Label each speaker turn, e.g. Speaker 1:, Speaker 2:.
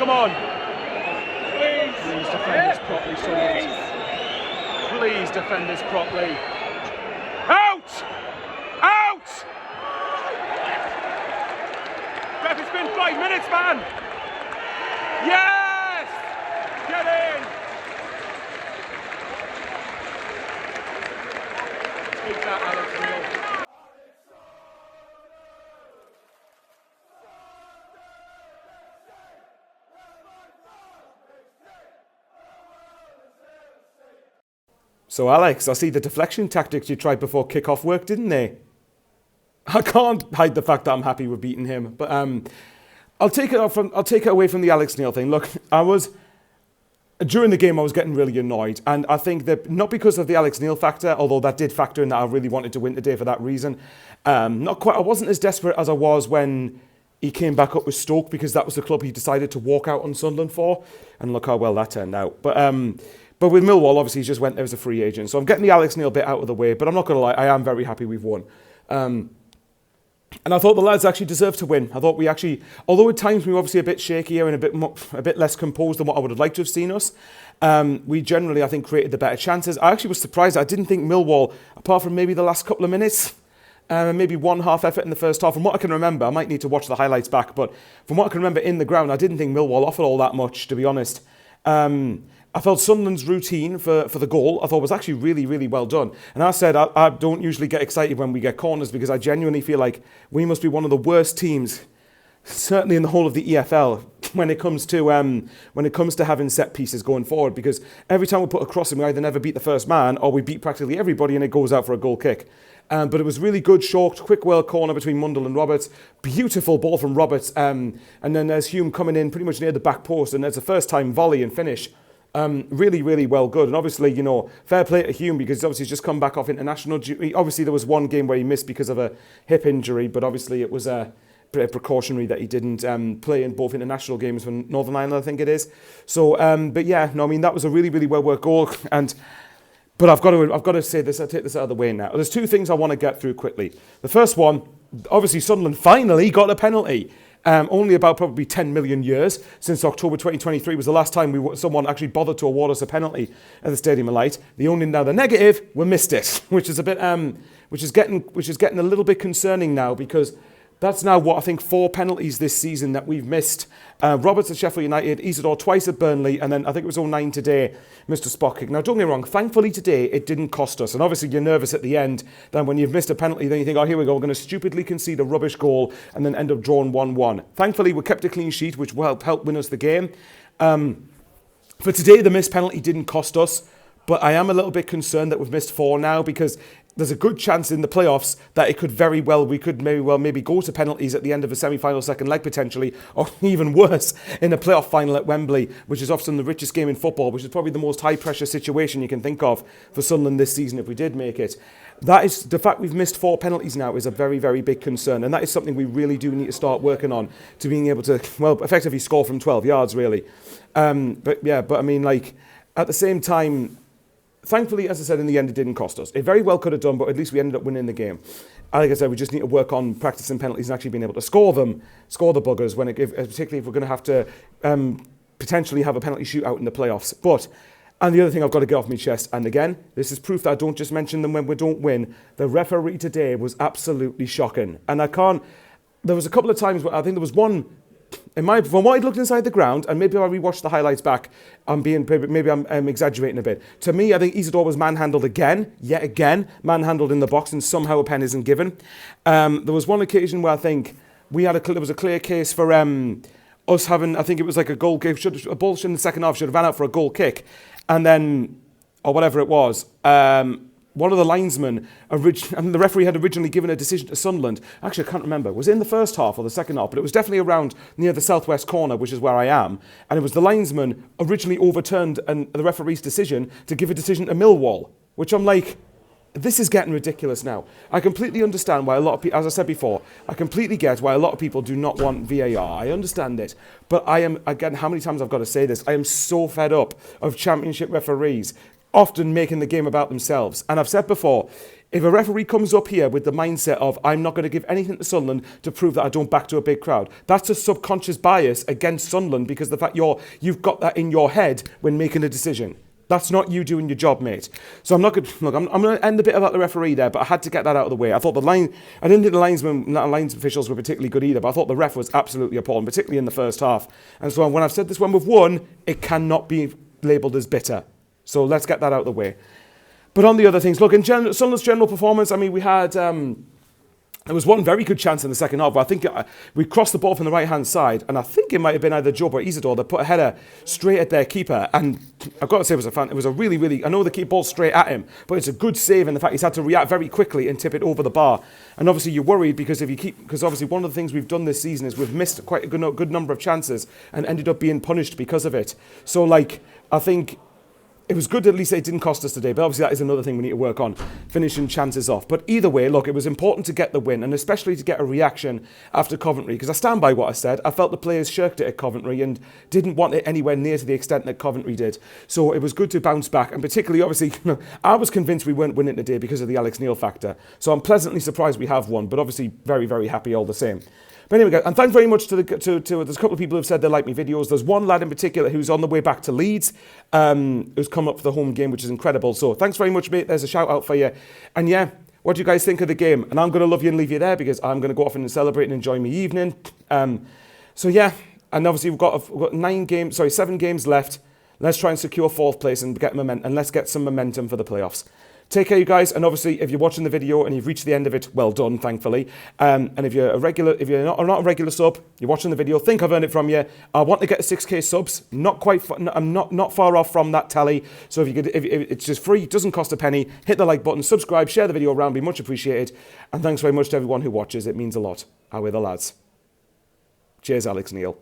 Speaker 1: Come on. Please defend this properly, Sunderland. Please defend this properly. Out! Out! Ref, it's been 5 minutes, man. Yes! Get in! Take that, Alex Neil.
Speaker 2: So Alex, I see the deflection tactics you tried before kick-off worked, didn't they? I can't hide the fact that I'm happy with beating him, but I'll take it away from the Alex Neil thing. Look, during the game I was getting really annoyed, and I think that not because of the Alex Neil factor, although that did factor in that I really wanted to win today for that reason. I wasn't as desperate as I was when he came back up with Stoke, because that was the club he decided to walk out on Sunderland for, and look how well that turned out. But with Millwall, obviously, he just went there as a free agent. So I'm getting the Alex Neil bit out of the way, but I'm not going to lie, I am very happy we've won. And I thought the lads actually deserved to win. I thought we actually, although at times we were obviously a bit shakier and a bit less composed than what I would have liked to have seen us, we generally, I think, created the better chances. I actually was surprised. I didn't think Millwall, apart from maybe the last couple of minutes, maybe one half effort in the first half, from what I can remember, I might need to watch the highlights back, but from what I can remember in the ground, I didn't think Millwall offered all that much, to be honest. I felt Sunderland's routine for the goal, I thought was actually really, really well done. And I said I don't usually get excited when we get corners, because I genuinely feel like we must be one of the worst teams, certainly in the whole of the EFL, when it comes to having set pieces going forward. Because every time we put a cross in, we either never beat the first man or we beat practically everybody, and it goes out for a goal kick. But it was really good, short, quick world corner between Mundell and Roberts. Beautiful ball from Roberts. And then there's Hume coming in pretty much near the back post, and there's a first-time volley and finish. Really, really well good. And obviously, fair play to Hume, because obviously he's just come back off international duty. Obviously, there was one game where he missed because of a hip injury, but obviously it was a precautionary that he didn't play in both international games for Northern Ireland, I think it is. So, but yeah, no, I mean, that was a really, really well-worked goal. But I've got to say this, I'll take this out of the way now. There's two things I want to get through quickly. The first one, obviously Sunderland finally got a penalty. Only about probably 10 million years since October 2023 was the last time someone actually bothered to award us a penalty at the Stadium of Light. The negative, we missed it, which is a bit, which is getting a little bit concerning now, because that's now what I think 4 penalties this season that we've missed. Roberts at Sheffield United, Isidore twice at Burnley, and then I think it was 09 today, Mr. Spot kick. Now, don't get me wrong, thankfully today it didn't cost us. And obviously you're nervous at the end. Then when you've missed a penalty, then you think, oh, here we go, we're going to stupidly concede a rubbish goal and then end up drawing 1-1. Thankfully, we kept a clean sheet, which will help win us the game. For today, the missed penalty didn't cost us, but I am a little bit concerned that we've missed 4 now, because there's a good chance in the playoffs that we could maybe go to penalties at the end of a semi-final second leg potentially, or even worse, in a playoff final at Wembley, which is often the richest game in football, which is probably the most high-pressure situation you can think of for Sunderland this season if we did make it. That is, the fact we've missed 4 penalties now is a very, very big concern, and that is something we really do need to start working on, to being able to, effectively score from 12 yards, really. But I mean, like, at the same time, thankfully, as I said, in the end, it didn't cost us. It very well could have done, but at least we ended up winning the game. Like I said, we just need to work on practicing penalties and actually being able to score the buggers, particularly if we're going to have to potentially have a penalty shootout in the playoffs. And the other thing I've got to get off my chest, and again, this is proof that I don't just mention them when we don't win, the referee today was absolutely shocking. And there was a couple of times where I think there was one, from what I'd looked inside the ground, and maybe I rewatched the highlights back, I'm exaggerating a bit. To me, I think Isidore was manhandled yet again, manhandled in the box, and somehow a pen isn't given. There was one occasion where I think there was a clear case for us having, I think it was like a goal kick, a ball in the second half should have ran out for a goal kick, and then, or whatever it was, one of the linesmen, and the referee had originally given a decision to Sunderland. Actually, I can't remember. Was it in the first half or the second half? But it was definitely around near the southwest corner, which is where I am. And it was the linesman originally overturned the referee's decision to give a decision to Millwall, which I'm like, this is getting ridiculous now. I completely understand why a lot of people, as I said before, I completely get why a lot of people do not want VAR. I understand it. But I am, again, how many times I've got to say this? I am so fed up of championship referees often making the game about themselves. And I've said before, if a referee comes up here with the mindset of, I'm not going to give anything to Sunderland to prove that I don't back to a big crowd, that's a subconscious bias against Sunderland, because the fact you've got that in your head when making a decision. That's not you doing your job, mate. So I'm not going to, look, I'm going to end a bit about the referee there, but I had to get that out of the way. I thought I didn't think the lines officials were particularly good either, but I thought the ref was absolutely appalling, particularly in the first half. And so when I've said this, when we've won, it cannot be labelled as bitter. So let's get that out of the way. But on the other things, look, in Sunderland's general performance, I mean, we had, there was one very good chance in the second half, but I think we crossed the ball from the right-hand side, and I think it might have been either Job or Isidore that put a header straight at their keeper, and I've got to say it was a really, really, I know they keep ball straight at him, but it's a good save in the fact he's had to react very quickly and tip it over the bar. And obviously you're worried because because obviously one of the things we've done this season is we've missed quite a good number of chances and ended up being punished because of it. So, like, I think it was good at least it didn't cost us today, but obviously that is another thing we need to work on, finishing chances off. But either way, look, it was important to get the win, and especially to get a reaction after Coventry, because I stand by what I said. I felt the players shirked it at Coventry and didn't want it anywhere near to the extent that Coventry did. So it was good to bounce back, and particularly, obviously, I was convinced we weren't winning today because of the Alex Neil factor. So I'm pleasantly surprised we have won, but obviously very, very happy all the same. But anyway, guys, and thanks very much to there's a couple of people who've said they like my videos. There's one lad in particular who's on the way back to Leeds, who's come up for the home game, which is incredible. So thanks very much, mate. There's a shout out for you. And yeah, what do you guys think of the game? And I'm going to love you and leave you there because I'm going to go off and celebrate and enjoy my evening. So yeah, and obviously we've got 7 games left. Let's try and secure 4th place and get momentum, and let's get some momentum for the playoffs. Take care, you guys, and obviously, if you're watching the video and you've reached the end of it, well done, thankfully. And if you're not a regular sub, you're watching the video, think I've earned it from you. I want to get 6k subs. I'm not far off from that tally. So if it's just free, it doesn't cost a penny. Hit the like button, subscribe, share the video around, be much appreciated. And thanks very much to everyone who watches. It means a lot. How are the lads? Cheers, Alex Neil.